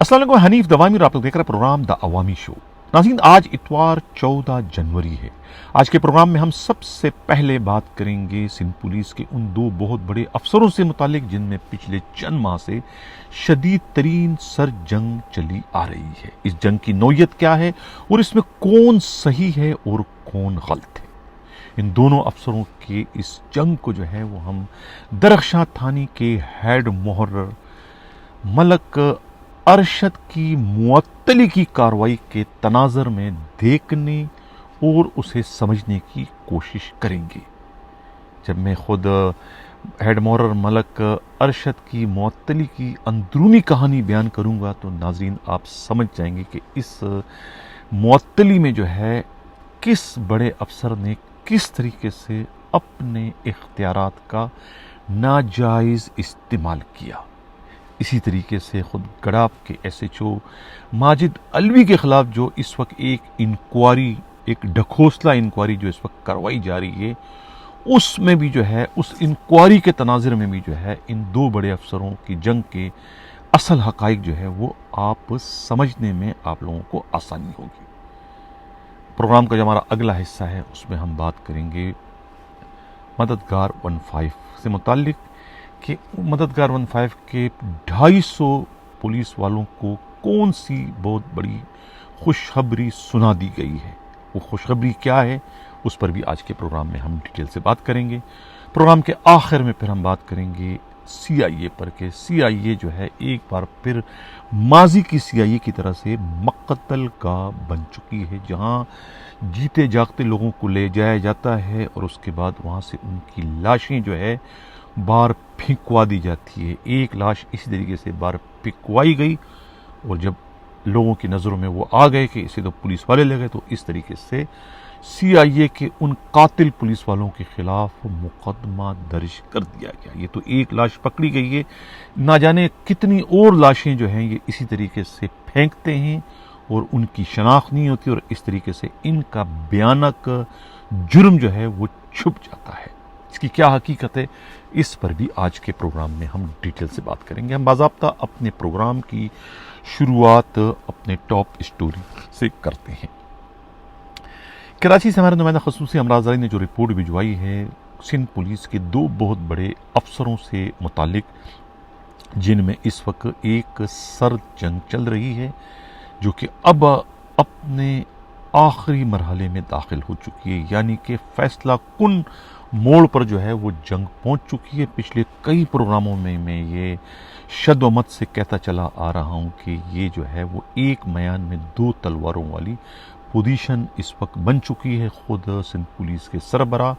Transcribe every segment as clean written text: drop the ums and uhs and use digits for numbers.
अस्सलाम वालेकुम, हनीफ दवामी और आप लोग देख रहे हैं प्रोग्राम द अवामी शो। नाज़रीन, आज इतवार 14 जनवरी है। आज के प्रोग्राम में हम सबसे पहले बात करेंगे सिंध पुलिस के उन दो बहुत बड़े अफसरों से मुतालिक जिनमें पिछले चंद माह से शदीद तरीन सर जंग चली आ रही है। इस जंग की नौयत क्या है और इसमें कौन सही है और कौन गलत है। इन दोनों अफसरों के इस जंग को जो है वो हम दरख्शां थाने के हेड मुहर्रर मलक अरशद की मुअत्तली की कार्रवाई के तनाज़र में देखने और उसे समझने की कोशिश करेंगे। जब मैं खुद हेड मुहर्रर मलक अरशद की मुअत्तली की अंदरूनी कहानी बयान करूंगा तो नाज़रीन आप समझ जाएंगे कि इस मुअत्तली में जो है किस बड़े अफसर ने किस तरीके से अपने इख्तियारात का नाजायज़ इस्तेमाल किया। इसी तरीके से खुद गडाप के SHO माजिद अलवी के खिलाफ जो इस वक्त एक इंक्वायरी, एक ढकोसला इंक्वायरी जो इस वक्त करवाई जा रही है, उसमें भी जो है उस इंक्वायरी के तनाज़र में भी जो है इन दो बड़े अफसरों की जंग के असल हकाइक जो है वो आप समझने में आप लोगों को आसानी होगी। प्रोग्राम का जो हमारा अगला हिस्सा है उसमें हम बात करेंगे मददगार 15 से मुतालिक कि मददगार 15 के 250 पुलिस वालों को कौन सी बहुत बड़ी खुशखबरी सुना दी गई है। वो खुशखबरी क्या है उस पर भी आज के प्रोग्राम में हम डिटेल से बात करेंगे। प्रोग्राम के आखिर में फिर हम बात करेंगे CIA पर के CIA जो है एक बार फिर माजी की CIA की तरह से मकतल का बन चुकी है, जहां जीते जागते लोगों को ले जाया जाता है और उसके बाद वहां से उनकी लाशें जो है बाहर फेंकवा दी जाती है। एक लाश इसी तरीके से बाहर फेंकवाई गई और जब लोगों की नज़रों में वो आ गए कि इसे तो पुलिस वाले ले गए, तो इस तरीके से CIA के उन कातिल पुलिस वालों के खिलाफ मुकदमा दर्ज कर दिया गया। ये तो एक लाश पकड़ी गई है, ना जाने कितनी और लाशें जो हैं ये इसी तरीके से फेंकते हैं और उनकी शनाख्त नहीं होती और इस तरीके से इनका भयानक जुर्म जो है वो छुप जाता है। इसकी क्या हकीकत है इस पर भी आज के प्रोग्राम में हम डिटेल से बात करेंगे। हम बाज़ाब्ता अपने प्रोग्राम की शुरुआत अपने टॉप स्टोरी से करते हैं। कराची से हमारे नुमाइंदा खसूसी अमराज़ अली ने जो रिपोर्ट भिजवाई है सिंध पुलिस के दो बहुत बड़े अफसरों से मुतालिक, जिनमें इस वक्त एक सर जंग चल रही है जो कि अब अपने आखिरी मरहले में दाखिल हो चुकी है, यानी कि फैसला कुन मोड़ पर जो है वो जंग पहुंच चुकी है। पिछले कई प्रोग्रामों में मैं ये शद्वमत से कहता चला आ रहा हूं कि ये जो है वो एक मयान में दो तलवारों वाली पोजीशन इस वक्त बन चुकी है खुद सिंध पुलिस के सरबरा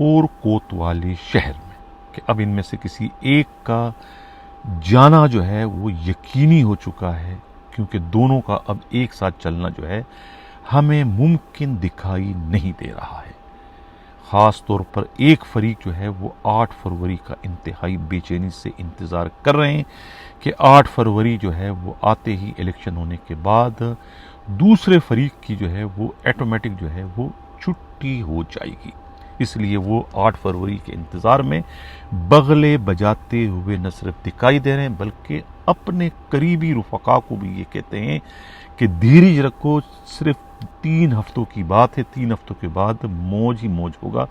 और कोतवाली शहर में, कि अब इनमें से किसी एक का जाना जो है वो यकीनी हो चुका है, क्योंकि दोनों का अब एक साथ चलना जो है हमें मुमकिन दिखाई नहीं दे रहा है। ख़ास तौर पर एक फरीक जो है वो 8 फरवरी का इंतहाई बेचैनी से इंतज़ार कर रहे हैं कि 8 फरवरी जो है वो आते ही इलेक्शन होने के बाद दूसरे फरीक की जो है वो ऑटोमेटिक जो है वो छुट्टी हो जाएगी। इसलिए वो 8 फरवरी के इंतज़ार में बगले बजाते हुए न सिर्फ दिखाई दे रहे हैं बल्कि अपने करीबी रुफ़क़ा को भी ये कहते हैं कि धीरज रखो, सिर्फ 3 हफ्तों की बात है, 3 हफ्तों के बाद मौज ही मौज होगा।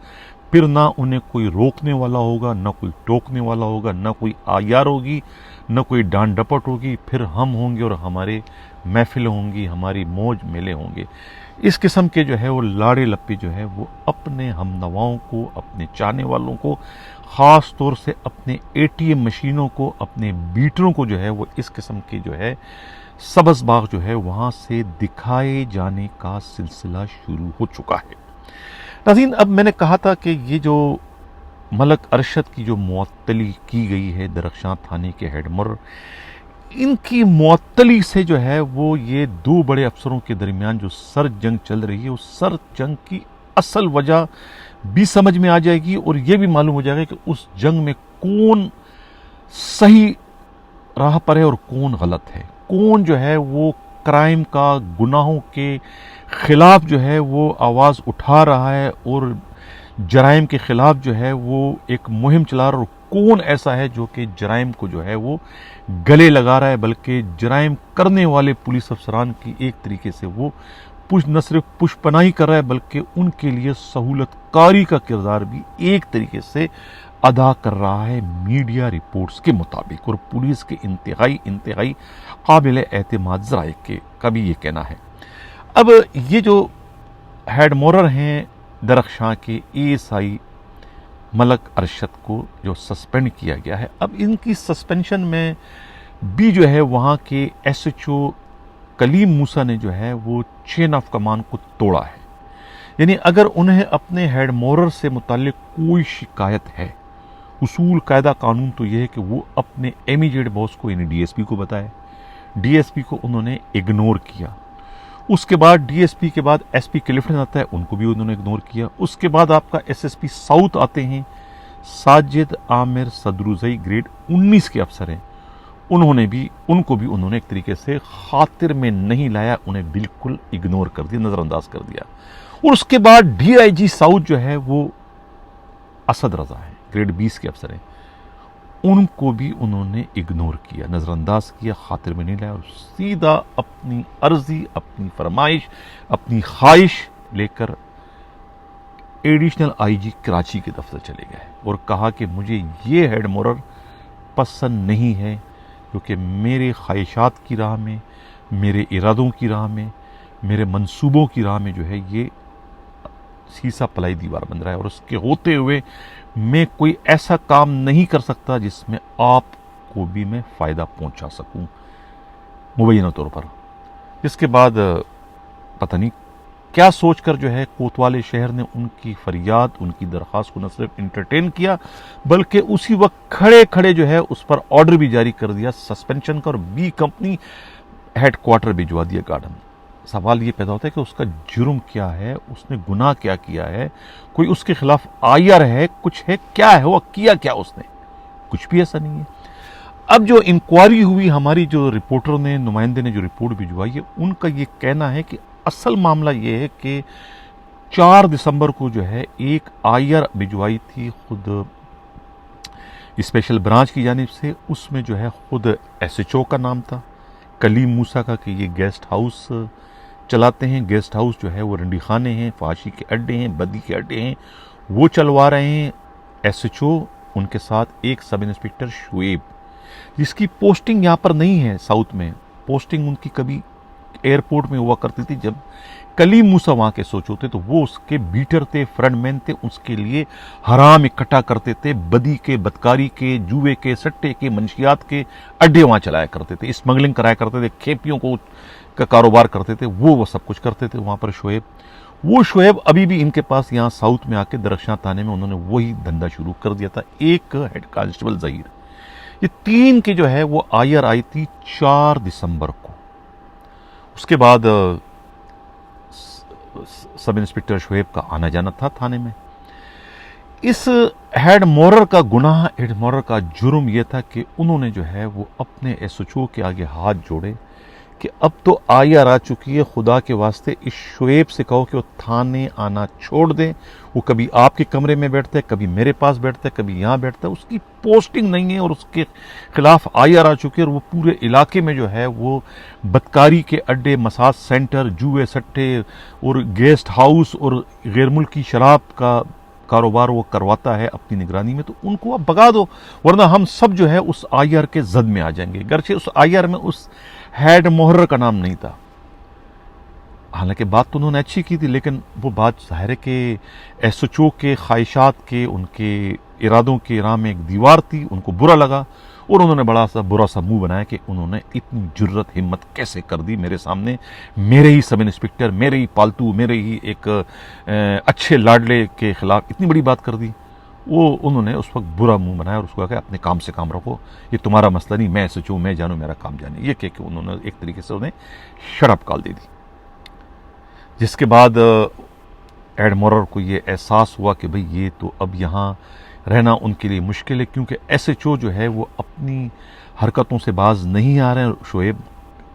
फिर ना उन्हें कोई रोकने वाला होगा, ना कोई टोकने वाला होगा, ना कोई आयार होगी, ना कोई डांट डपट होगी। फिर हम होंगे और हमारे महफिल होंगी, हमारी मौज मेले होंगे। इस किस्म के जो है वो लाड़े लप्पे जो है वो अपने हमनवाओं को, अपने चाहने वालों को, ख़ास तौर से अपने ATM मशीनों को, अपने बीटरों को जो है वो इस किस्म के जो है सब्ज़ बाग जो है वहाँ से दिखाए जाने का सिलसिला शुरू हो चुका है। नाज़रीन, अब मैंने कहा था कि ये जो मलक अरशद की जो मुअत्तली की गई है दरख्शां थाने के हेड मुहर्रर, इनकी मुअत्तली से जो है वो ये दो बड़े अफसरों के दरमियान जो सर जंग चल रही है उस सर जंग की असल वजह भी समझ में आ जाएगी और ये भी मालूम हो जाएगा कि उस जंग में कौन सही राह पर है और कौन गलत है, कौन जो है वो क्राइम का, गुनाहों के खिलाफ जो है वो आवाज़ उठा रहा है और जराइम के खिलाफ जो है वो एक मुहिम चला रहा है और कौन ऐसा है जो कि जराइम को जो है वो गले लगा रहा है, बल्कि जराइम करने वाले पुलिस अफसरान की एक तरीके से वो न सिर्फ पुष्पनाही कर रहा है, बल्कि उनके लिए सहूलतकारी का किरदार भी एक तरीके से अदा कर रहा है मीडिया रिपोर्ट्स के मुताबिक, और पुलिस के इंतहाई काबिल एतमाद ज़राए के का भी ये कहना है। अब ये जो हेड मोरर हैं दरख्शां के एएसआई मलक अरशद को जो सस्पेंड किया गया है, अब इनकी सस्पेंशन में भी जो है वहाँ के एसएचओ कलीम मूसा ने जो है वो चेन ऑफ कमांड को तोड़ा है। यानी अगर उन्हें अपने हेड मोरर से मुताल्लिक कोई शिकायत है, उसूल कायदा कानून तो यह है कि वो अपने इमीडिएट बॉस को यानी डीएसपी को बताए। डीएसपी को उन्होंने इग्नोर किया। उसके बाद डीएसपी के बाद एसपी क्लिफ्टन आता है, उनको भी उन्होंने इग्नोर किया। उसके बाद आपका एसएसपी साउथ आते हैं, साजिद आमिर सदरुजई ग्रेड 19 के अफसर हैं, उनको भी उन्होंने एक तरीके से खातिर में नहीं लाया, उन्हें बिल्कुल इग्नोर कर दिया, नजरअंदाज कर दिया। और उसके बाद डीआईजी साउथ जो है वो असद रजा है, ग्रेड 20 के अफसर हैं, उनको भी उन्होंने इग्नोर किया, नजरअंदाज किया, खातिर में नहीं लाया, और सीधा अपनी अर्जी, अपनी फरमाइश, अपनी ख्वाहिश लेकर एडिशनल आईजी कराची के दफ्तर चले गए और कहा कि मुझे ये हेड मोरर पसंद नहीं है, क्योंकि मेरे ख्वाहिशात की राह में, मेरे इरादों की राह में, मेरे मंसूबों की राह में जो है ये सीसा पलाई दीवार बन रहा है, और उसके होते हुए मैं कोई ऐसा काम नहीं कर सकता जिसमें आपको भी मैं फ़ायदा पहुंचा सकूं मुबैना तौर पर। जिसके बाद पता नहीं क्या सोचकर जो है कोतवाली शहर ने उनकी फरियाद, उनकी दरख्वास्त को न सिर्फ इंटरटेन किया, बल्कि उसी वक्त खड़े खड़े जो है उस पर ऑर्डर भी जारी कर दिया सस्पेंशन का, और बी कंपनी हेडक्वार्टर भिजवा दिया गार्डन। सवाल ये पैदा होता है कि उसका जुर्म क्या है, उसने गुनाह क्या किया है, कोई उसके खिलाफ आईआर है, कुछ है, क्या है, वो किया क्या उसने? कुछ भी ऐसा नहीं है। अब जो इंक्वायरी हुई, हमारी जो रिपोर्टर ने, नुमाइंदे ने जो रिपोर्ट भिजवाई है, उनका ये कहना है कि असल मामला ये है कि 4 दिसंबर को जो है एक आईआर भिजवाई थी खुद स्पेशल ब्रांच की जानिब से। उसमें जो है खुद एसएचओ का नाम था कलीम मूसा का कि ये गेस्ट हाउस चलाते हैं। गेस्ट हाउस जो है वो रंडी खाने हैं, फाशी के अड्डे हैं, बदी के अड्डे हैं, वो चलवा रहे हैं एसएचओ, उनके साथ एक सब इंस्पेक्टर शुएब, जिसकी पोस्टिंग यहाँ पर नहीं है साउथ में। पोस्टिंग उनकी कभी एयरपोर्ट में हुआ करती थी जब कलीम मूसा वहाँ के सोच होते, तो वो उसके बीटर थे, फ्रंटमैन थे, उसके लिए हराम इकट्ठा करते थे, बदी के, बदकारी के, जुए के, सट्टे के, मंशियात के अड्डे वहाँ चलाया करते थे, स्मगलिंग कराया करते थे, खेपियों का कारोबार करते थे, वो सब कुछ करते थे वहाँ पर शुएब। वो शुएब अभी भी इनके पास यहाँ साउथ में आके दरख्शां थाने में उन्होंने वही धंधा शुरू कर दिया था। एक हेड कांस्टेबल जहीर, ये 3 की जो है वो आईआर आई थी 4 दिसंबर को। उसके बाद सब इंस्पेक्टर शुएब का आना जाना था थाने में। इस हेड मोरर का गुनाह, हेड मोरर का जुर्म यह था कि उन्होंने जो है वो अपने एसएचओ के आगे हाथ जोड़े कि अब तो आईआर आ चुकी है, खुदा के वास्ते इस शुएब से कहो कि वो थाने आना छोड़ दें। वो कभी आपके कमरे में बैठता है, कभी मेरे पास बैठता है, कभी यहाँ बैठता है, उसकी पोस्टिंग नहीं है और उसके खिलाफ आईआर आ चुकी है, और वो पूरे इलाके में जो है वो बदकारी के अड्डे, मसाज सेंटर, जुए सट्टे और गेस्ट हाउस और गैर मुल्की शराब का कारोबार वो करवाता है अपनी निगरानी में। तो उनको आप भगा दो, वरना हम सब जो है उस आईआर के जद में आ जाएंगे। गर्चे उस आईआर में उस हेड मोहर्रर का नाम नहीं था। हालांकि बात तो उन्होंने अच्छी की थी, लेकिन वो बात जाहिर है कि एसएचओ के ख्वाहिशात के, उनके इरादों के राह में एक दीवार थी, उनको बुरा लगा और उन्होंने बड़ा सा बुरा सा मुंह बनाया कि उन्होंने इतनी जुर्रत हिम्मत कैसे कर दी मेरे सामने, मेरे ही सब इंस्पेक्टर, मेरे ही पालतू, मेरे ही एक अच्छे लाडले के खिलाफ इतनी बड़ी बात कर दी। वो उन्होंने उस वक्त बुरा मुंह बनाया और उसको कहा अपने काम से काम रखो, ये तुम्हारा मसला नहीं, मैं एसएचओ, मैं जानू, मेरा काम जाने, ये कह के उन्होंने एक तरीके से उन्हें शराब कॉल दे दी। जिसके बाद हेड मोरर को ये एहसास हुआ कि भाई ये तो अब यहाँ रहना उनके लिए मुश्किल है, क्योंकि एसएचओ जो है वो अपनी हरकतों से बाज नहीं आ रहे हैं। शुएब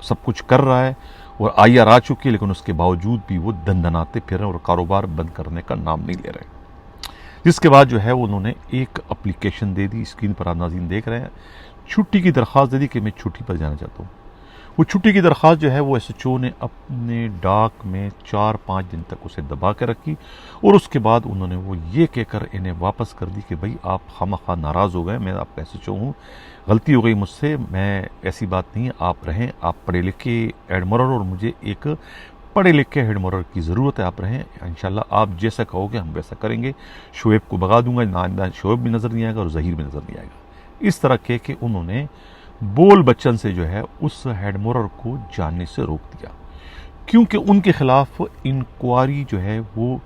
सब कुछ कर रहा है और आईआर आ चुकी है, लेकिन उसके बावजूद भी वो दंदनाते फिर रहे हैं और कारोबार बंद करने का नाम नहीं ले रहे। जिसके बाद जो है उन्होंने एक एप्लीकेशन दे दी, स्क्रीन पर आप नाज़रीन देख रहे हैं, छुट्टी की दरख्वास्त दे दी कि मैं छुट्टी पर जाना चाहता हूँ। वो छुट्टी की दरख्वास्त जो है वो एसएचओ ने अपने डाक में 4-5 दिन तक उसे दबा के रखी और उसके बाद उन्होंने वो ये कहकर इन्हें वापस कर दी कि भाई आप खामखा नाराज़ हो गए, मैं आपका एसएचओ हूँ, गलती हो गई मुझसे, मैं ऐसी बात नहीं है, आप रहें, आप पढ़े लिखे एडमरर और मुझे एक पढ़े लिखे हेडमरर की ज़रूरत है, आप रहें, इंशाल्लाह आप जैसा कहोगे हम वैसा करेंगे, शोएब को भगा दूंगा, ना शोएब भी नज़र नहीं आएगा और ज़हीर भी नज़र नहीं आएगा। इस तरह कह के उन्होंने बोल बच्चन से जो है उस हेडमोरर को जानने से रोक दिया, क्योंकि उनके खिलाफ इंक्वायरी जो है वो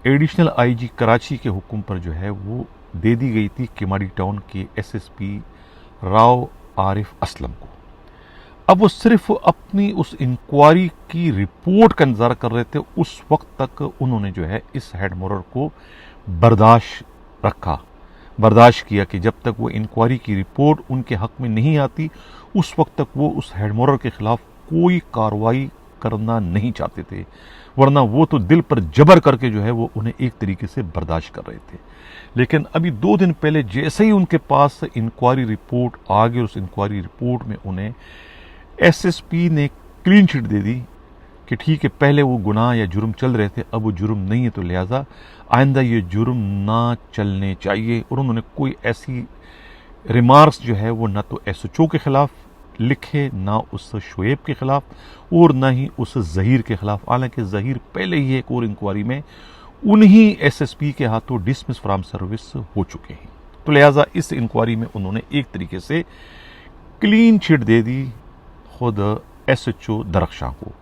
एडिशनल आईजी कराची के हुक्म पर जो है वो दे दी गई थी किमाड़ी टाउन के एसएसपी राव आरिफ असलम को। अब वो सिर्फ अपनी उस इंक्वायरी की रिपोर्ट का इंतजार कर रहे थे। उस वक्त तक उन्होंने जो है इस हेडमोरर को बर्दाश्त किया कि जब तक वो इंक्वायरी की रिपोर्ट उनके हक में नहीं आती उस वक्त तक वो उस हेडमोरर के खिलाफ कोई कार्रवाई करना नहीं चाहते थे, वरना वो तो दिल पर जबर करके जो है वो उन्हें एक तरीके से बर्दाश्त कर रहे थे। लेकिन अभी 2 दिन पहले जैसे ही उनके पास इंक्वायरी रिपोर्ट आ गई, उस इंक्वायरी रिपोर्ट में उन्हें एसएसपी ने क्लीन चिट दे दी कि ठीक है, पहले वो गुनाह या जुर्म चल रहे थे, अब वो जुर्म नहीं है, तो लिहाजा आइंदा ये जुर्म ना चलने चाहिए। और उन्होंने कोई ऐसी रिमार्क्स जो है वो ना तो एसएचओ के खिलाफ लिखे, ना उस शोएब के खिलाफ और ना ही उस ज़हीर के खिलाफ, हालांकि ज़हीर पहले ही एक और इंक्वायरी में उन्हीं एसएसपी के हाथों डिसमिस फ्रॉम सर्विस हो चुके हैं। तो लिहाजा इस इंक्वायरी में उन्होंने एक तरीके से क्लीन चिट दे दी खुद एसएचओ दरख्शां को।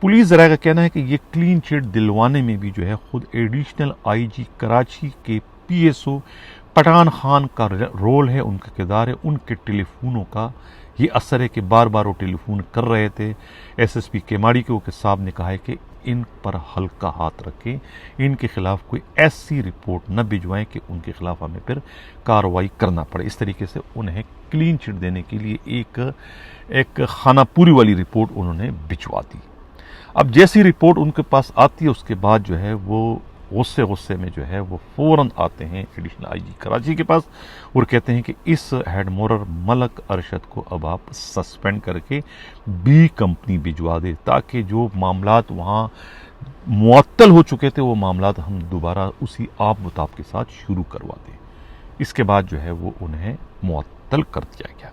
पुलिस जरा का कहना है कि ये क्लीन चिट दिलवाने में भी जो है खुद एडिशनल आईजी कराची के पीएसओ पठान खान का रोल है, उनका किरदार है, उनके टेलीफोनों का ये असर है कि बार बार वो टेलीफोन कर रहे थे एसएसपी केमाड़ी के साहब ने कहा है कि इन पर हल्का हाथ रखें, इनके खिलाफ कोई ऐसी रिपोर्ट न भिजवाएं कि उनके खिलाफ हमें फिर कार्रवाई करना पड़े। इस तरीके से उन्हें क्लीन चिट देने के लिए एक खानापूरी वाली रिपोर्ट उन्होंने भिजवा दी। अब जैसी रिपोर्ट उनके पास आती है उसके बाद जो है वो गुस्से में जो है वो फौरन आते हैं एडिशनल आईजी कराची के पास और कहते हैं कि इस हेडमोरर मलक अरशद को अब आप सस्पेंड करके बी कंपनी भिजवा दे, ताकि जो मामलात वहाँ मुअत्तल हो चुके थे वो मामलात हम दोबारा उसी आप मुताब के साथ शुरू करवा दें। इसके बाद जो है वो उन्हें मुअत्तल कर दिया गया।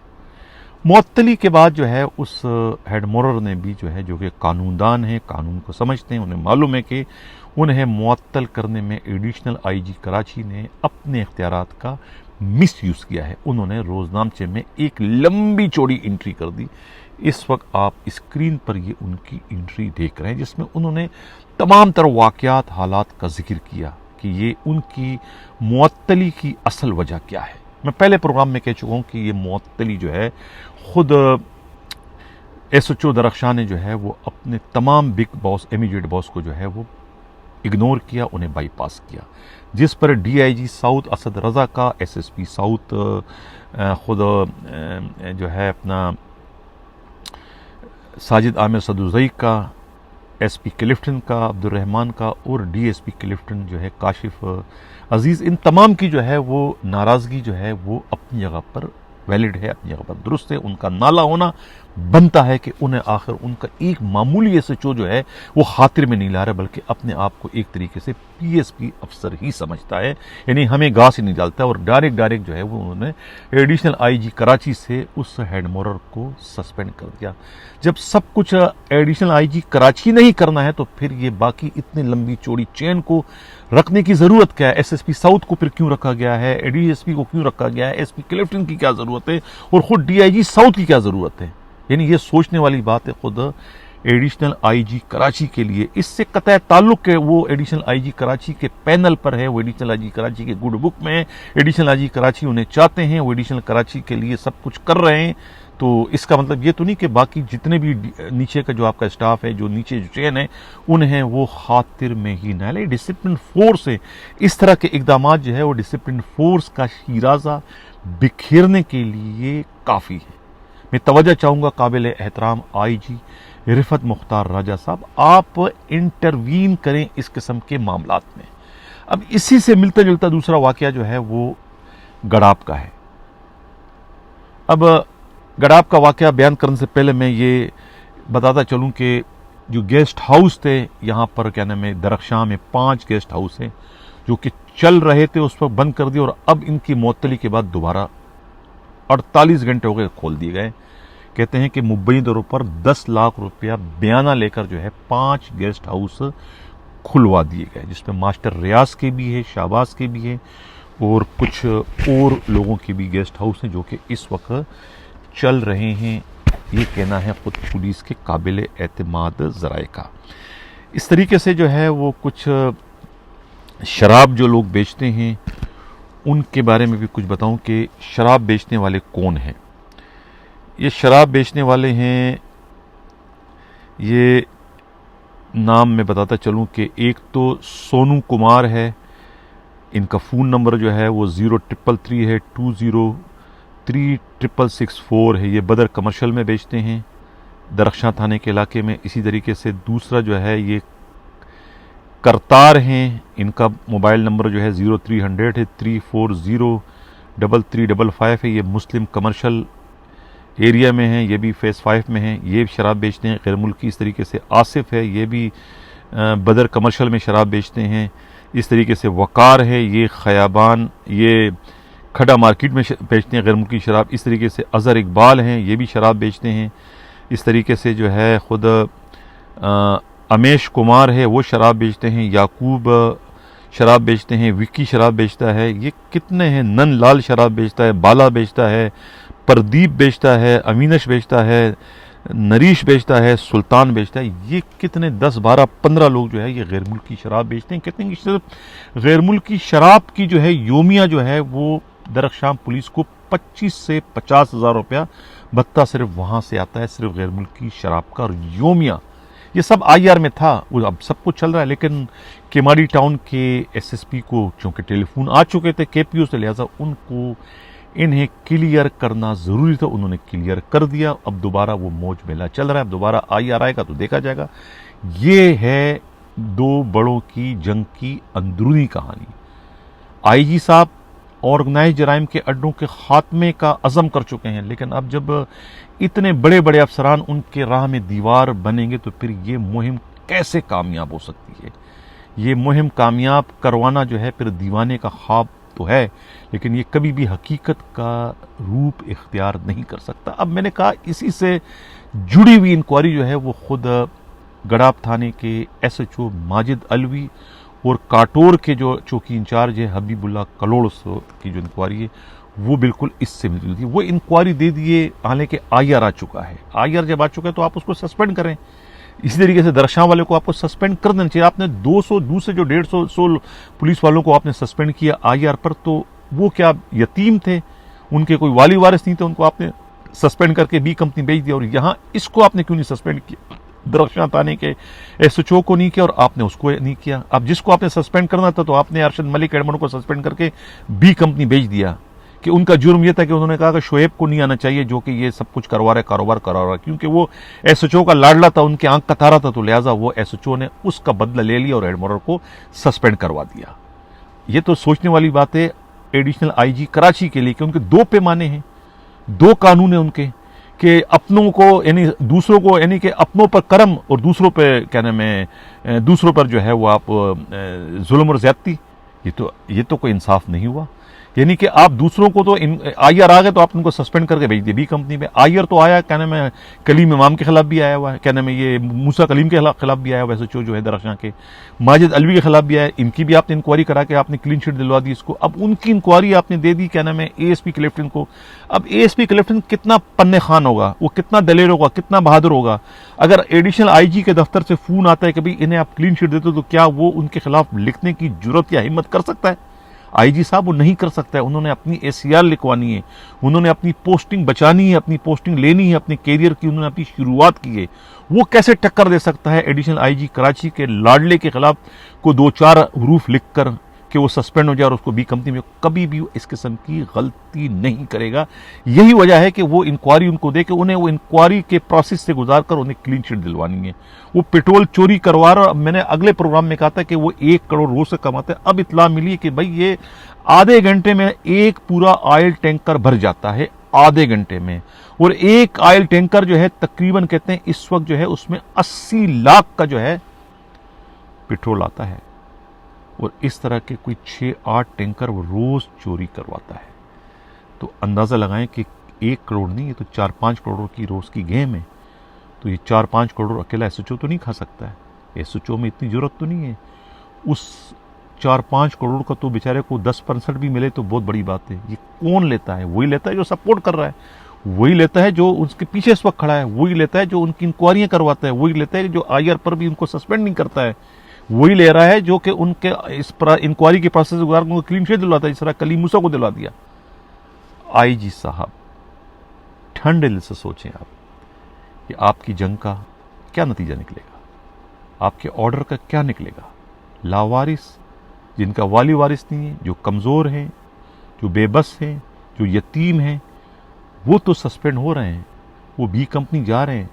मुअत्तली के बाद जो है उस हेडमोरर ने भी जो है, जो कि कानूनदान है, कानून को समझते हैं, उन्हें मालूम है कि उन्हें मुअत्तल करने में एडिशनल आईजी कराची ने अपने इख्तियारात का मिस यूज़ किया है। उन्होंने रोजनामचे में एक लंबी चौड़ी एंट्री कर दी। इस वक्त आप स्क्रीन पर ये उनकी एंट्री देख रहे हैं, जिसमें उन्होंने तमाम तरह वाक़यात, हालात का जिक्र किया कि ये उनकी मुअत्तली की असल वजह क्या है। मैं पहले प्रोग्राम में कह चुका हूँ कि ये मुअत्तली जो है खुद एसएचओ दरख्शां ने जो है वो अपने तमाम बिग बॉस, इमीडिएट बॉस को जो है वो इग्नोर किया, उन्हें बाईपास किया, जिस पर डीआईजी साउथ असद रज़ा का, एसएसपी साउथ खुद जो है अपना साजिद आमिर सदुज़ई का, एसपी क्लिफ्टन का, अब्दुर्रहमान का और डीएसपी क्लिफ्टन जो है काशिफ अजीज़, इन तमाम की जो है वो नाराज़गी जो है वो अपनी जगह पर वैलिड है, अपनी जगह पर दुरुस्त है। उनका नाला होना बनता है कि उन्हें आखिर उनका एक मामूली एसएचओ जो है वो खातिर में नहीं ला रहा, बल्कि अपने आप को एक तरीके से पीएसपी अफसर ही समझता है, यानी हमें घास ही नहीं डालता। और डायरेक्ट जो है वो उन्होंने एडिशनल आईजी कराची से उस हेडमोरर को सस्पेंड कर दिया। जब सब कुछ एडिशनल आईजी कराची नहीं करना है तो फिर ये बाकी इतनी लंबी चौड़ी चेन को रखने की जरूरत क्या है? एसएसपी साउथ को फिर क्यों रखा गया है? एडीएसपी को क्यों रखा गया है? एसपी क्लिफ्टन की क्या जरूरत है? और खुद डीआईजी साउथ की क्या जरूरत है? यानी ये सोचने वाली बात है खुद एडिशनल आईजी कराची के लिए। इससे कतई ताल्लुक है वो एडिशनल आईजी कराची के पैनल पर है, वो एडिशनल आईजी कराची के गुड बुक में है। एडिशनल आईजी कराची उन्हें चाहते हैं, वो एडिशनल कराची के लिए सब कुछ कर रहे हैं। तो इसका मतलब ये तो नहीं कि बाकी जितने भी नीचे का जो आपका स्टाफ है, जो नीचे जो चेन है, उन्हें वो खातिर में ही ना ले। डिसिप्लिन फोर्स है, इस तरह के इकदाम जो है वो डिसिप्लिन फोर्स का शीराजा बिखेरने के लिए काफ़ी है। मैं तवज्जो चाहूँगा काबिल एहतराम आईजी रिफत मुख्तार राजा साहब, आप इंटरवीन करें इस किस्म के मामलात में। अब इसी से मिलता जुलता दूसरा वाकया जो है वो गडाप का है। अब गडाप का वाकया बयान करने से पहले मैं ये बताता चलूं कि जो गेस्ट हाउस थे यहाँ पर क्या नाम है दरख्शां में 5 गेस्ट हाउस हैं जो कि चल रहे थे, उस पर बंद कर दिए और अब इनकी मुअत्तली के बाद दोबारा 48 घंटे हो गए खोल दिए गए। कहते हैं कि मुबैनी तौर पर 10 लाख रुपया बयाना लेकर जो है 5 गेस्ट हाउस खुलवा दिए गए, जिसमें मास्टर रियाज के भी है, शाहबाज के भी है और कुछ और लोगों के भी गेस्ट हाउस हैं जो कि इस वक्त चल रहे हैं। ये कहना है खुद पुलिस के काबिल एतमाद ज़राए का। इस तरीके से जो है वो कुछ शराब जो लोग बेचते हैं उनके बारे में भी कुछ बताऊं कि शराब बेचने वाले कौन हैं। ये शराब बेचने वाले हैं, ये नाम मैं बताता चलूं कि एक तो सोनू कुमार है, इनका फ़ोन नंबर जो है वो 0333 है, 203664 है। ये बदर कमर्शियल में बेचते हैं दरख्शां थाने के इलाके में। इसी तरीके से दूसरा जो है ये करतार हैं, इनका मोबाइल नंबर जो है 0300 है, 3403355 है। ये मुस्लिम कमर्शियल एरिया में है, ये भी फेस 5 में है, ये शराब बेचते हैं गैर मुल्की। इस तरीके से आसिफ है, ये भी बदर कमर्शियल में शराब बेचते हैं। इस तरीके से वकार है, ये खयाबान, ये खड़ा मार्केट में बेचते हैं गैर मुल्की शराब। इस तरीके से अज़हर इकबाल हैं, ये भी शराब बेचते हैं। इस तरीके से जो है ख़ुद अमेश कुमार है, वो शराब बेचते हैं। याकूब शराब बेचते हैं, विक्की शराब बेचता है। ये कितने हैं, नन लाल शराब बेचता है, बाला बेचता है, प्रदीप बेचता है, अमीनश बेचता है, नरीश बेचता है, सुल्तान बेचता है। ये कितने 10, 12, 15 लोग जो है ये गैर मुल्की शराब बेचते हैं। कितने की सिर्फ गैर मुल्की शराब की जो है योमिया जो है वो दरख्शां पुलिस को 25 से 50 हज़ार रुपया भत्ता सिर्फ वहां से आता है, सिर्फ गैर मुल्की शराब का। और योमिया ये सब IR में था, वो अब सब कुछ चल रहा है, लेकिन केमाड़ी टाउन के SSP को चूंकि टेलीफोन आ चुके थे KPO से, लिहाजा उनको इन्हें क्लियर करना ज़रूरी था, उन्होंने क्लियर कर दिया। अब दोबारा वो मौज मेला चल रहा है, अब दोबारा IR आएगा तो देखा जाएगा। ये है 2 बड़ों की जंग की अंदरूनी कहानी। IG साहब ऑर्गेनाइज जराइम के अड्डों के खात्मे का अज़म कर चुके हैं, लेकिन अब जब इतने बड़े बड़े अफसरान उनके राह में दीवार बनेंगे तो फिर ये मुहिम कैसे कामयाब हो सकती है। ये मुहिम कामयाब करवाना जो है फिर दीवाने का ख्वाब तो है, लेकिन ये कभी भी हकीकत का रूप इख्तियार नहीं कर सकता। अब मैंने कहा इसी से जुड़ी हुई इंक्वायरी जो है वो खुद गडाप थाने के SHO माजिद अलवी और काटोर के जो चौकी इंचार्ज है हबीबुल्ला कलोड़ की जो इंक्वायरी है वो बिल्कुल इससे मिलती थी। वो इंक्वायरी दे दिए, हालांकि IR आ चुका है। IR जब आ चुका है तो आप उसको सस्पेंड करें। इसी तरीके से दरख्शां वाले को आपको सस्पेंड कर देना चाहिए। आपने 200 दूसरे जो 150 पुलिस वालों को आपने सस्पेंड किया IR पर, तो वो क्या यतीम थे, उनके कोई वाली वारिस नहीं थे, उनको आपने सस्पेंड करके B कंपनी भेज दिया। और यहाँ इसको आपने क्यों नहीं सस्पेंड किया? दरख्शां थाने के SHO को नहीं किया और आपने उसको नहीं किया। अब जिसको आपने सस्पेंड करना था तो आपने अरशद मलिक एडमन को सस्पेंड करके B कंपनी भेज दिया कि उनका जुर्म यह था कि उन्होंने कहा कि शोएब को नहीं आना चाहिए जो कि ये सब कुछ करवा रहा है, कारोबार करा रहा है, क्योंकि वो SHO का लाडला था, उनके आंख का तारा था, तो लिहाजा वो SHO ने उसका बदला ले लिया और एडमोरल को सस्पेंड करवा दिया। ये तो सोचने वाली बात है एडिशनल IG कराची के लिए कि उनके 2 पैमाने हैं, 2 कानून है उनके, कि अपनों को यानी दूसरों को यानी कि अपनों पर करम और दूसरों पर क्या नाम है दूसरों पर जो है वो आप जुल्म और ज्यादती। ये तो कोई इंसाफ नहीं हुआ। यानी कि आप दूसरों को तो IR आ गए तो आप उनको सस्पेंड करके भेज दिए B कंपनी में। IR तो आया क्या नाम है कलीम इमाम के खिलाफ भी आया हुआ है, क्या नाम है ये मूसा कलीम के खिलाफ भी आया हुआ है, SHO जो है दरख्शां के माजिद अलवी के खिलाफ भी आया। इनकी भी आपने इंक्वायरी करा के आपने क्लीन चिट दिलवा दी इसको। अब उनकी इंक्वायरी आपने दे दी क्या नाम है ASP क्लिफ्टन को। अब ASP क्लिफ्टन कितना पन्ने खान होगा, वो कितना दलेर होगा, कितना बहादुर होगा। अगर एडिशनल IG के दफ्तर से फोन आता है कि भाई इन्हें आप क्लीन चिट देते हो, तो क्या वो उनके खिलाफ लिखने की जरूरत या हिम्मत कर सकता है? IG साहब वो नहीं कर सकता है। उन्होंने अपनी ACR लिखवानी है, उन्होंने अपनी पोस्टिंग बचानी है, अपनी पोस्टिंग लेनी है, अपने कैरियर की उन्होंने अपनी शुरुआत की है। वो कैसे टक्कर दे सकता है एडिशनल IG कराची के लाडले के खिलाफ को 2-4 हरूफ लिखकर कि वो सस्पेंड हो जाए और उसको बी कंपनी में, कभी भी इस किस्म की गलती नहीं करेगा। यही वजह है कि वो इंक्वायरी उनको दे के उन्हें वो इंक्वायरी के प्रोसेस से गुजार कर उन्हें क्लीन चिट दिलवानी है। वो पेट्रोल चोरी करवा रहा, मैंने अगले प्रोग्राम में कहा था कि वो 1 करोड़ रोज से कमाते हैं। अब इतला मिली कि भाई ये आधे घंटे में एक पूरा ऑयल टैंकर भर जाता है, आधे घंटे में। और एक ऑयल टैंकर जो है तकरीबन कहते हैं इस वक्त जो है उसमें 80 लाख का जो है पेट्रोल आता है। और इस तरह के कोई 6-8 टैंकर वो रोज चोरी करवाता है। तो अंदाजा लगाएं कि 1 करोड़ नहीं, ये तो 4-5 करोड़ की रोज की गेम है। तो ये 4-5 करोड़ अकेला एसएचओ तो नहीं खा सकता है। एसएचओ में इतनी जरूरत तो नहीं है। उस 4-5 करोड़ का तो बेचारे को 10% भी मिले तो बहुत बड़ी बात है। ये कौन लेता है? वही लेता है जो सपोर्ट कर रहा है, वही लेता है जो उसके पीछे इस वक्त खड़ा है, वही लेता है जो उनकी इंक्वायरियां करवाता है, वही लेता है जो आईआर पर भी उनको सस्पेंड नहीं करता है, वही ले रहा है जो कि उनके इस इंक्वायरी के प्रोसेस को क्लीन चिट दिलवाता है, जिस तरह कली मूसा को दिलवा दिया। आईजी साहब, ठंडे दिल से सोचें आप कि आपकी जंग का क्या नतीजा निकलेगा, आपके ऑर्डर का क्या निकलेगा। लावारिस, जिनका वाली वारिस नहीं है, जो कमज़ोर हैं, जो बेबस हैं, जो यतीम हैं, वो तो सस्पेंड हो रहे हैं, वो बी कंपनी जा रहे हैं।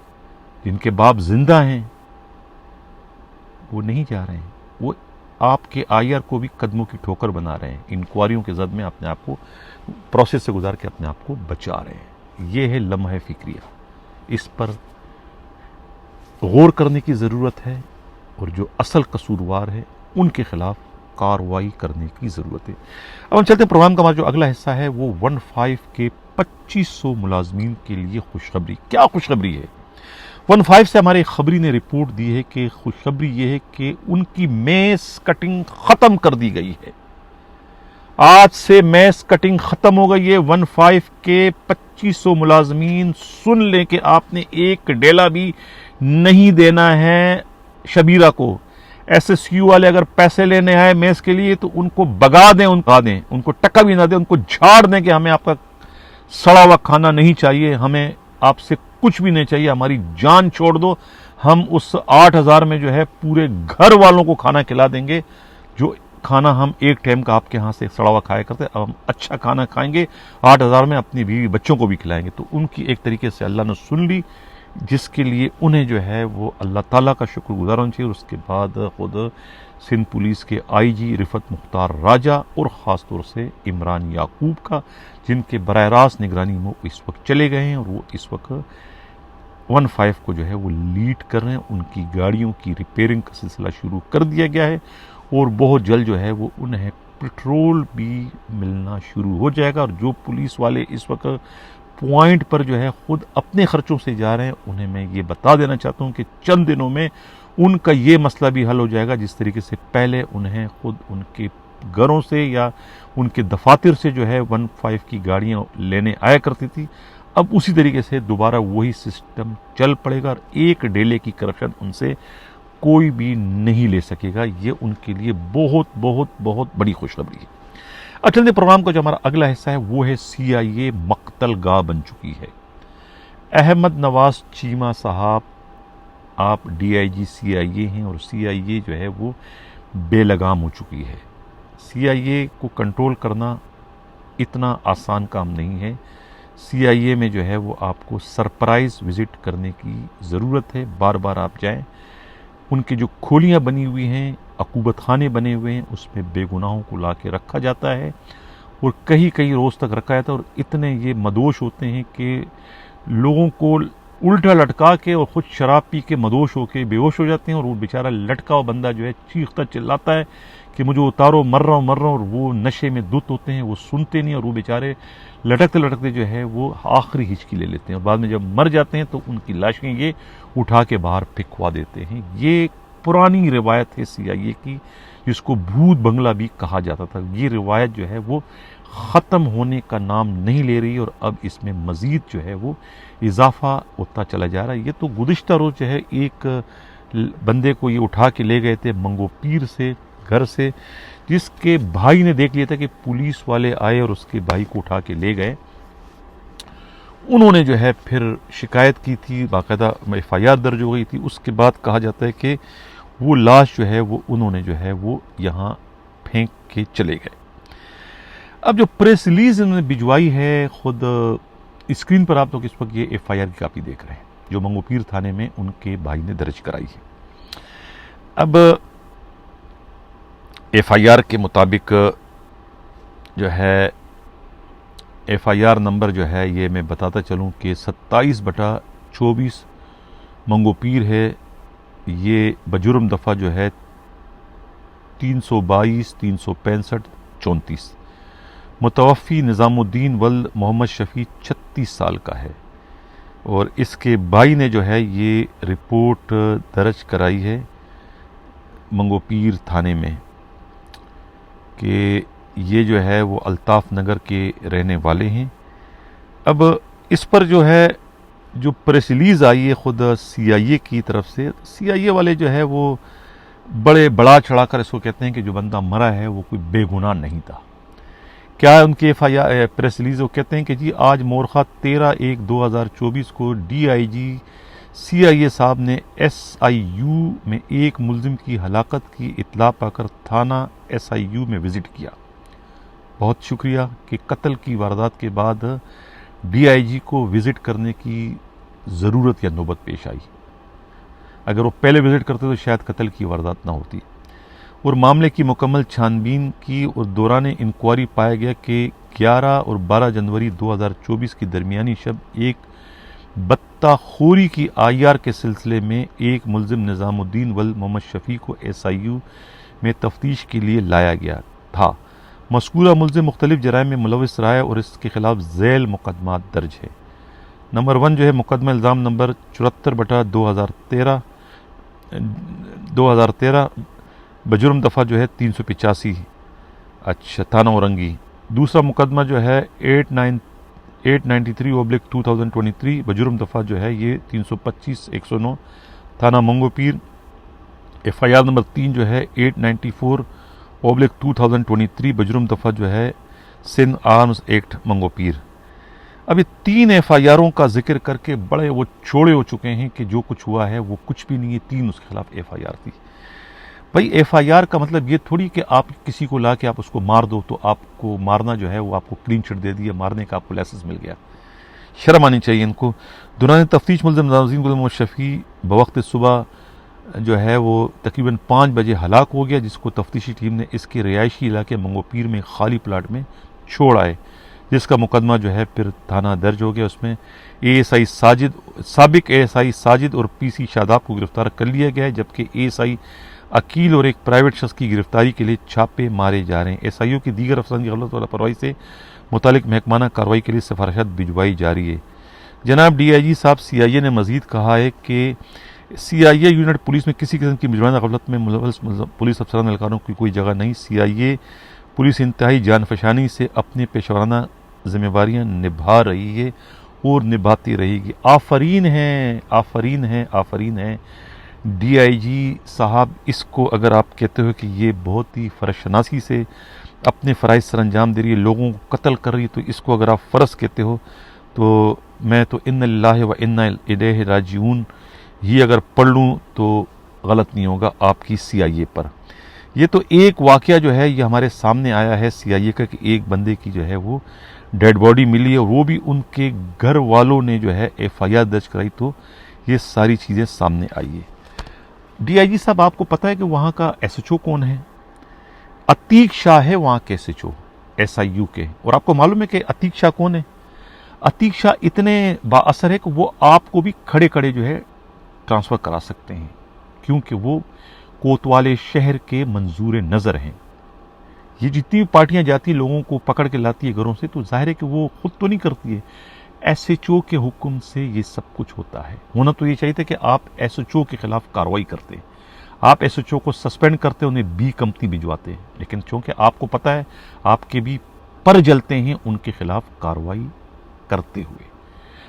जिनके बाप जिंदा हैं वो नहीं जा रहे हैं। वो आपके आईआर को भी कदमों की ठोकर बना रहे हैं, इंक्वायरियों के जद में अपने आप को प्रोसेस से गुजार के अपने आप को बचा रहे हैं। ये है लम्हा फिक्रिया, इस पर गौर करने की ज़रूरत है और जो असल कसूरवार है उनके खिलाफ कार्रवाई करने की ज़रूरत है। अब हम चलते हैं प्रोग्राम का हमारा जो अगला हिस्सा है वो 15 के 2500 मुलाजमीन के लिए खुशखबरी। क्या खुशखबरी है? 15 से हमारे खबरी ने रिपोर्ट दी है कि खुशखबरी ये है कि उनकी मेस कटिंग ख़त्म कर दी गई है। आज से मेस कटिंग ख़त्म हो गई है। 15 के 2500 मुलाजमीन सुन लें कि आपने एक डेला भी नहीं देना है शबीरा को। एसएसयू वाले अगर पैसे लेने आए मेस के लिए तो उनको बगा दें, उनको टक्का भी ना दें, उनको झाड़ दें कि हमें आपका सड़ा हुआ खाना नहीं चाहिए, हमें आपसे कुछ भी नहीं चाहिए, हमारी जान छोड़ दो। हम उस 8000 में जो है पूरे घर वालों को खाना खिला देंगे। जो खाना हम एक टाइम का आपके यहाँ से सड़ा हुआ खाया करते, अब हम अच्छा खाना खाएंगे, 8000 में अपनी बीवी बच्चों को भी खिलाएंगे। तो उनकी एक तरीके से अल्लाह ने सुन ली, जिसके लिए उन्हें जो है वो अल्लाह ताला का शुक्रगुजार होना चाहिए। उसके बाद खुद सिंध पुलिस के आईजी रिफत मुख्तार राजा और ख़ास तौर से इमरान याकूब का, जिनके बराह रास्त निगरानी में इस वक्त चले गए हैं और वो इस वक्त 15 को जो है वो लीड कर रहे हैं। उनकी गाड़ियों की रिपेयरिंग का सिलसिला शुरू कर दिया गया है और बहुत जल्द जो है वो उन्हें पेट्रोल भी मिलना शुरू हो जाएगा। और जो पुलिस वाले इस वक्त पॉइंट पर जो है खुद अपने खर्चों से जा रहे हैं, उन्हें मैं ये बता देना चाहता हूँ कि चंद दिनों में उनका ये मसला भी हल हो जाएगा। जिस तरीके से पहले उन्हें खुद उनके घरों से या उनके दफातर से जो है 15 की गाड़ियाँ लेने आया करती थी, अब उसी तरीके से दोबारा वही सिस्टम चल पड़ेगा और एक डेले की करप्शन उनसे कोई भी नहीं ले सकेगा। ये उनके लिए बहुत बहुत बहुत बड़ी खुशखबरी है। अब चलते प्रोग्राम का जो हमारा अगला हिस्सा है वो है CIA मक्तलगाह बन चुकी है। अहमद नवाज चीमा साहब, आप DIG CIA हैं और CIA जो है वो बेलगाम हो चुकी है। CIA को कंट्रोल करना इतना आसान काम नहीं है। CIA में जो है वो आपको सरप्राइज विजिट करने की ज़रूरत है। बार बार आप जाएं, उनकी जो खोलियाँ बनी हुई हैं, अकूबत खाने बने हुए हैं, उसमें बेगुनाहों को ला के रखा जाता है और कई कई रोज़ तक रखा जाता है। और इतने ये मदोश होते हैं कि लोगों को उल्टा लटका के और खुद शराब पी के मदोश होके बेहोश हो जाते हैं और वो बेचारा लटका हुआ बंदा जो है चीखता चिल्लाता है कि मुझे उतारो, मर रहा हूँ। और वो नशे में धुत होते हैं, वो सुनते नहीं और वो बेचारे लटकते लटकते जो है वो आखिरी हिचकी ले लेते हैं और बाद में जब मर जाते हैं तो उनकी लाशें ये उठा के बाहर फेंकवा देते हैं। ये पुरानी रिवायत है CIA की, जिसको भूत बंगला भी कहा जाता था। ये रिवायत जो है वो ख़त्म होने का नाम नहीं ले रही और अब इसमें मज़ीद जो है वो इजाफा होता चला जा रहा है। ये तो गुज़िश्ता रोज़ जो है एक बंदे को ये उठा के ले गए थे मंगो पीर से, घर से, जिसके भाई ने देख लिया था कि पुलिस वाले आए और उसके भाई को उठा के ले गए। उन्होंने जो है फिर शिकायत की थी, बाकायदा FIR दर्ज हो गई थी। उसके बाद कहा जाता है कि वो लाश जो है वो उन्होंने जो है वो यहाँ फेंक के चले गए। अब जो प्रेस रिलीज उन्होंने भिजवाई है, खुद स्क्रीन पर आप लोग इस वक्त ये एफआईआर की कापी देख रहे हैं जो मंगोपीर थाने में उनके भाई ने दर्ज कराई है। अब एफआईआर के मुताबिक जो है, एफआईआर नंबर जो है ये मैं बताता चलूं कि 27/24 मंगोपीर है। ये बजुर्म दफ़ा जो है 322, 365, 34। मुतवफ़ी निज़ामुद्दीन वल्द मोहम्मद शफ़ी 36 साल का है और इसके भाई ने जो है ये रिपोर्ट दर्ज कराई है मंगोपीर थाने में कि ये जो है वो अल्ताफ़ नगर के रहने वाले हैं। अब इस पर जो है जो प्रेस रिलीज़ आई है खुद CIA की तरफ से, CIA वाले जो है वो बड़े बढ़ा चढ़ाकर इसको कहते हैं कि जो बंदा मरा है वो कोई बेगुनाह नहीं था। क्या है उनकी एफआईआर प्रेस रिलीज? वो कहते हैं कि जी आज मोरखा 13/1/2024 को DIG CIA साहब ने SIU में एक मुलजिम की हलाकत की इत्तला पाकर थाना SIU में विजिट किया। बहुत शुक्रिया कि कत्ल की वारदात के बाद DIG को विजिट करने की ज़रूरत या नौबत पेश आई। अगर वो पहले विजिट करते तो शायद कत्ल की वारदात ना होती। और मामले की मुकम्मल छानबीन की और दौरान इंक्वायरी पाया गया कि 11 और 12 जनवरी 2024 की दरमियानी शब एक बत्ताखोरी की IR के सिलसिले में एक मुलजिम निज़ामुद्दीन वल्द मोहम्मद शफ़ी को SIU में तफ्तीश के लिए लाया गया था। मज़कूरा मुलजिम मुख्तलिफ जराइम में मुलविस रहा है और इसके खिलाफ झैल मुकदमात दर्ज है। नंबर 1 जो है मुकदमा इल्ज़ाम नंबर 74/2013 बजुर्म दफ़ा जो है 385। अच्छा, थाना औरंगी। दूसरा मुकदमा जो है 893/2023 बजुर्म दफ़ा जो है ये 325/109 थाना मंगोपीर। एफआईआर नंबर 3 जो है 894/2023 बजुर्म दफ़ा जो है सिंध आर्म्स एक्ट मंगोपीर। अब ये 3 एफआईआरों का जिक्र करके बड़े वो छोड़े हो चुके हैं कि जो कुछ हुआ है वो कुछ भी नहीं है। 3 उसके खिलाफ एफआईआर थी। भाई एफआईआर का मतलब ये थोड़ी कि आप किसी को ला के आप उसको मार दो तो आपको मारना जो है वो आपको क्लीन चिट दे दिया, मारने का आपको लाइसेंस मिल गया। शर्म आनी चाहिए इनको। दौरान तफ्तीश मुलज़िम निज़ामुद्दीन मोहम्मद शफ़ी बवक्त सुबह जो है वो तकरीबन 5 बजे हलाक हो गया, जिसको तफ्तीशी टीम ने इसके रिहायशी इलाके मंगोपीर में खाली प्लाट में छोड़ आए, जिसका मुकदमा जो है फिर थाना दर्ज हो गया। उसमें साबिक ASI साजिद और PC शादाब को गिरफ्तार कर लिया गया है, जबकि ASI अकील और एक प्राइवेट शख्स की गिरफ्तारी के लिए छापे मारे जा रहे हैं। SIO की दीगर अफसरान की गलत लापरवाही से मुतालिक महकमाना कार्रवाई के लिए सिफारिशात भिजवाई जा रही है। जनाब DIG साहब CIA ने मजीद कहा है कि CIA यूनिट पुलिस में किसी किस्म की मुजराना गफलत में मुलव्वस पुलिस अफसरान एहलकारों की कोई जगह नहीं। CIA पुलिस इंतहाई जानफशानी से अपनी पेशवाराना जिम्मेवारियाँ निभा रही है और निभाती रहेगी। आफरीन है, आफरीन है, आफरीन है DIG साहब। इसको अगर आप कहते हो कि ये बहुत ही फर्शनासी से अपने फ़राइज़ सर अंजाम दे रही है, लोगों को कत्ल कर रही है, तो इसको अगर आप फ़र्ज कहते हो तो मैं तो इन्ना लिल्लाहि व इन्ना इलैहि राजिऊन ही अगर पढ़ लूँ तो गलत नहीं होगा आपकी CIA पर। ये तो एक वाक़या जो है ये हमारे सामने आया है CIA का कि एक बंदे की जो है वो डेड बॉडी मिली है, वो भी उनके घर वालों ने जो है FIR दर्ज कराई, तो ये सारी चीज़ें सामने आई है। DIG साहब आपको पता है कि वहाँ का SHO कौन है? अतीक शाह है वहाँ के SHO SIU के। और आपको मालूम है कि अतीक शाह कौन है? अतीक शाह इतने बाअसर है कि वो आपको भी खड़े खड़े जो है ट्रांसफ़र करा सकते हैं, क्योंकि वो कोतवाले शहर के मंजूर नज़र हैं। ये जितनी भी पार्टियां जाती लोगों को पकड़ के लाती है घरों से, तो जाहिर है कि वो खुद तो नहीं करती है, SHO के हुक्म से ये सब कुछ होता है। होना तो ये चाहिए था कि आप SHO के खिलाफ कार्रवाई करते, आप SHO को सस्पेंड करते, उन्हें B कंपनी भिजवाते, लेकिन चूंकि आपको पता है आपके भी पर जलते हैं उनके खिलाफ कार्रवाई करते हुए।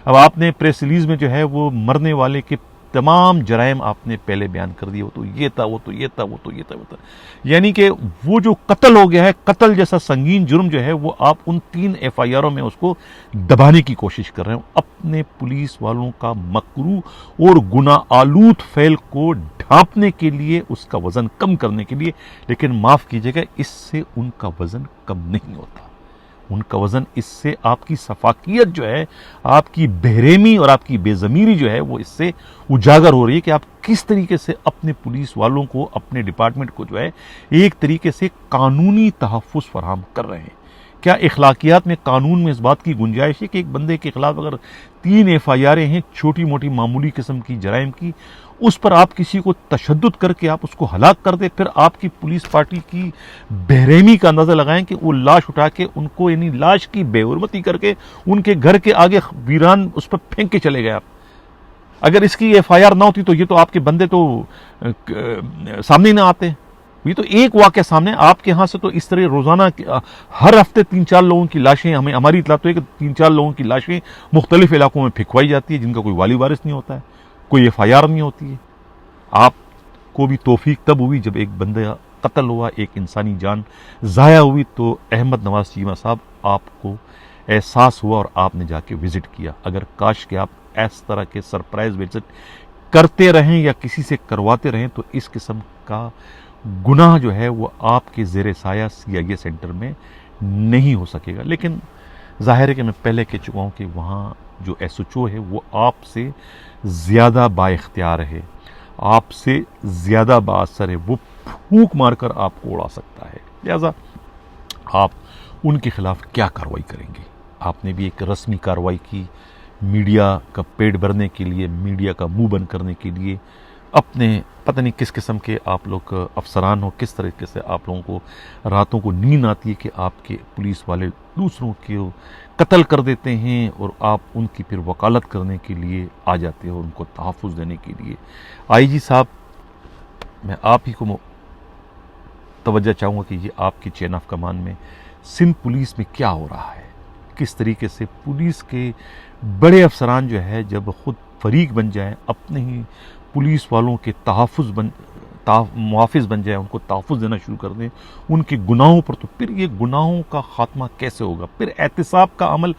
अब आपने प्रेस रिलीज में जो है वो मरने वाले के तमाम जराइम आपने पहले बयान कर दिए, वो तो ये था, वो तो ये था, वो तो ये था, वो था। यानी कि वो जो कत्ल हो गया है, कत्ल जैसा संगीन जुर्म जो है, वो आप उन 3 FIR में उसको दबाने की कोशिश कर रहे हो, अपने पुलिस वालों का मकरू और गुनाह आलूद फैल को ढांपने के लिए, उसका वजन कम करने के लिए। लेकिन माफ कीजिएगा, इससे उनका वजन कम नहीं होता। उनका वजन इससे आपकी सफाकियत जो है, आपकी बेरहमी और आपकी बेजमीरी जो है, वो इससे उजागर हो रही है कि आप किस तरीके से अपने पुलिस वालों को, अपने डिपार्टमेंट को जो है एक तरीके से कानूनी तहफ़्फ़ुज़ फराहम कर रहे हैं। क्या इखलाकियात में, कानून में इस बात की गुंजाइश है कि एक बंदे के खिलाफ अगर 3 FIR हैं, छोटी मोटी मामूली किस्म की जराइम की, उस पर आप किसी को तशद्दुद करके आप उसको हलाक कर दे, फिर आपकी पुलिस पार्टी की बेरहमी का अंदाजा लगाएं कि वो लाश उठा के उनको, यानी लाश की बेहुरमती करके उनके घर के आगे वीरान उस पर फेंक के चले गए आप। अगर इसकी FIR ना होती तो ये तो आपके बंदे तो सामने ही ना आते। ये तो एक वाक़या सामने, आपके यहाँ से तो इस तरह रोजाना हर हफ्ते 3-4 लोगों की लाशें, हमें हमारी इतला तो है कि 3-4 लोगों की लाशें मुख्तलिफ इलाकों में फेंकवाई जाती है, जिनका कोई वाली वारिस नहीं होता है, कोई FIR नहीं होती है। आपको भी तौफीक तब हुई जब एक बंदा कत्ल हुआ, एक इंसानी जान ज़ाया हुई, तो अहमद नवाज चीमा साहब आपको एहसास हुआ और आपने जाके विजिट किया। अगर काश के आप इस तरह के सरप्राइज विजिट करते रहें या किसी से करवाते रहें तो इस किस्म का गुनाह जो है वो आपके ज़ेरे साया CIA सेंटर में नहीं हो सकेगा। लेकिन जाहिर है कि मैं पहले कह चुका हूँ कि वहाँ जो SHO है वो आपसे ज़्यादा बाइख्तियार है, आपसे ज़्यादा बाअसर है, वो फूंक मारकर आपको उड़ा सकता है। लिहाजा आप उनके खिलाफ क्या कार्रवाई करेंगे? आपने भी एक रस्मी कार्रवाई की, मीडिया का पेट भरने के लिए, मीडिया का मुंह बंद करने के लिए, अपने पता नहीं किस किस्म के आप लोग अफसरान हो, किस तरीके से आप लोगों को रातों को नींद आती है कि आपके पुलिस वाले दूसरों के कत्ल कर देते हैं और आप उनकी फिर वकालत करने के लिए आ जाते हो, उनको तहफ़्फ़ुज़ देने के लिए। IG साहब, मैं आप ही को तवज्जो चाहूँगा कि ये आपकी चेन ऑफ कमान में सिंध पुलिस में क्या हो रहा है, किस तरीके से पुलिस के बड़े अफसरान जो है जब खुद फरीक बन जाएं, अपने ही पुलिस वालों के मुहाफ़िज़ बन जाए, उनको तहफ़्फ़ुज़ देना शुरू कर दें उनके गुनाहों पर, तो फिर ये गुनाहों का खात्मा कैसे होगा? फिर एहतिसाब का अमल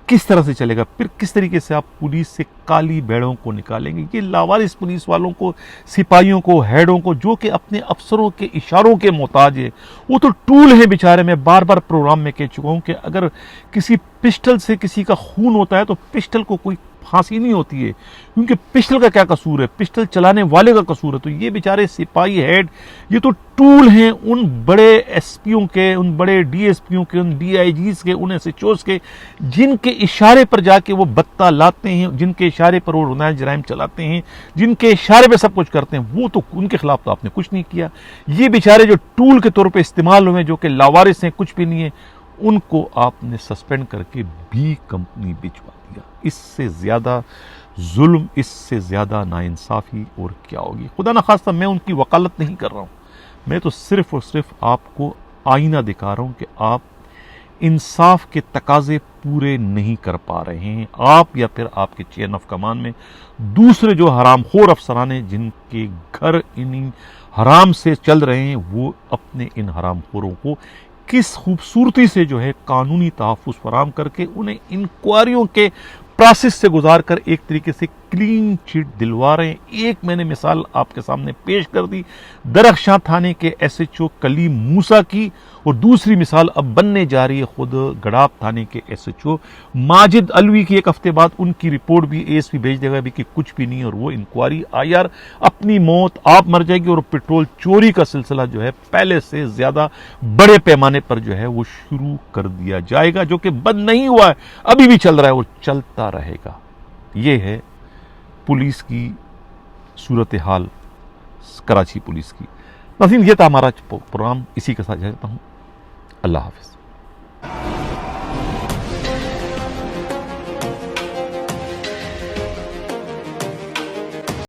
किस तरह से चलेगा? फिर किस तरीके से आप पुलिस से काली भेड़ों को निकालेंगे? ये लावारिस पुलिस वालों को, सिपाहियों को, हेडों को, जो कि अपने अफसरों के इशारों के मोहताज है, वो तो टूल है बेचारे। मैं बार बार प्रोग्राम में कह चुका हूँ कि अगर किसी पिस्टल से किसी का खून होता है तो पिस्टल को कोई फांसी नहीं होती है, क्योंकि पिस्टल का क्या कसूर है, पिस्टल चलाने वाले का कसूर है। तो ये बेचारे सिपाही हेड, ये तो टूल हैं उन बड़े SPओं के, उन बड़े DSPओं के, उन DIGs के, उन SHOs के, जिनके इशारे पर जाके वो बत्ता लाते हैं, जिनके इशारे पर वो रुनाय जराइम चलाते हैं, जिनके इशारे पर सब कुछ करते हैं। वो तो उनके खिलाफ तो आपने कुछ नहीं किया। ये बेचारे जो टूल के तौर पर इस्तेमाल हुए, जो कि लावारिस हैं, कुछ भी नहीं है, उनको आपने सस्पेंड करके B कंपनी भिजवा दिया। इससे ज़्यादा जुल्म, इससे ज़्यादा नाइंसाफ़ी और क्या होगी? खुदा न खास्ता मैं उनकी वकालत नहीं कर रहा हूँ, मैं तो सिर्फ़ और सिर्फ आपको आईना दिखा रहा हूँ कि आप इंसाफ के तकाजे पूरे नहीं कर पा रहे हैं। आप या फिर आपके चेन ऑफ कमान में दूसरे जो हरामखोर अफसरान हैं, जिनके घर इन्हीं हराम से चल रहे हैं, वो अपने इन हरामखोरों को किस खूबसूरती से जो है कानूनी तहफ़्फ़ुज़ फराहम करके उन्हें इंक्वायरियों के प्रोसेस से गुजार कर एक तरीके से क्लीन चिट दिलवा रहे हैं। एक मैंने मिसाल आपके सामने पेश कर दी दरख्शां थाने के SHO कलीम मूसा की, और दूसरी मिसाल अब बनने जा रही है खुद गड़ाप थाने के SHO माजिद अलवी की। एक हफ्ते बाद उनकी रिपोर्ट भी ASP भेज देगा भी कि कुछ भी नहीं, और वो इंक्वायरी IR अपनी मौत आप मर जाएगी, और पेट्रोल चोरी का सिलसिला जो है पहले से ज्यादा बड़े पैमाने पर जो है वो शुरू कर दिया जाएगा, जो कि बंद नहीं हुआ है, अभी भी चल रहा है, वो चलता रहेगा। ये है पुलिस की सूरत हाल, कराची पुलिस की। नाज़रीन, ये था हमारा प्रोग्राम, इसी के साथ जाता हूँ। अल्लाह हाफ़िज़।